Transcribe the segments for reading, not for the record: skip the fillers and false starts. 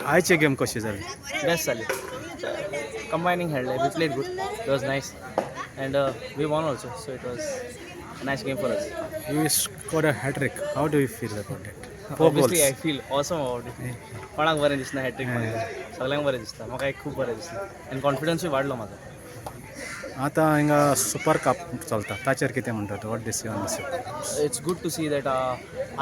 आयचे गेम कशी झाली? बेस्ट झाली. Combining held, we played good. It was nice, and we won also. So it was a nice game for us. You scored a hat trick. How do you feel about it? 4 Obviously, I goals. feel awesome about it. कोणाक बरें दिसना hat trick मारल्यार सगळ्यांक बरें दिसता. म्हाका एक खूब बरें दिसता आनी कॉन्फिडन्सूय वाडलो म्हाजो. आता हिंगा सुपर कप चलता ताचेर कितें म्हणटा what this you on this? It's good to see that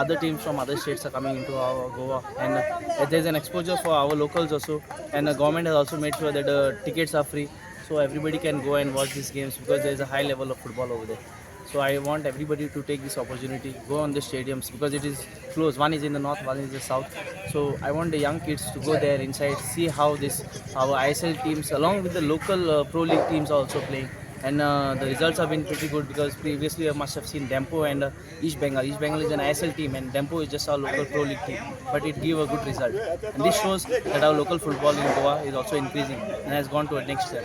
other teams from other states are coming into our Goa, and there's an exposure for our locals also. And the government has also made sure that the tickets are free, so everybody can go and watch these games because there's a high level of football over there. So I want everybody to take this opportunity, go on the stadiums because it is close. One is in the north, one is in the south. So I want the young kids to go there inside, see how our ISL teams along with the local pro league teams are also playing. And the results have been pretty good because previously I must have seen Dempo and East Bengal. East Bengal is an ISL team and Dempo is just our local pro league team. But it gave a good result. And this shows that our local football in Goa is also increasing and has gone to a next step.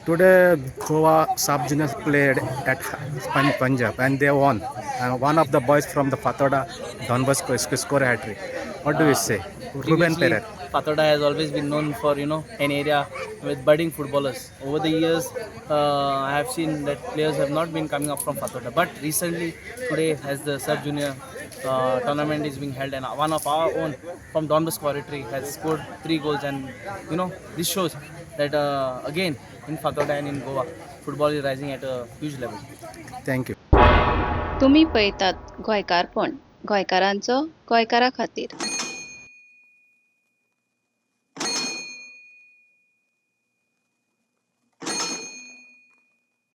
Today, Goa sub-juniors played at Punjab and they won. One of the boys from the Fatorda, Don Bosco, scored a hat trick. What do you say? Ruben Previously, Pereira. Fatorda has always been known for an area with budding footballers. Over the years, I have seen that players have not been coming up from Fatorda. But recently, today, as the sub-junior tournament is being held, and one of our own from Don Bosco Ground has scored 3 goals, and this shows that again in Fatorda and in Goa, football is rising at a huge level. Thank you. तुम्ही पळयतात गोंयकारपण गोंयकारांचो गोंयकारा खातीर.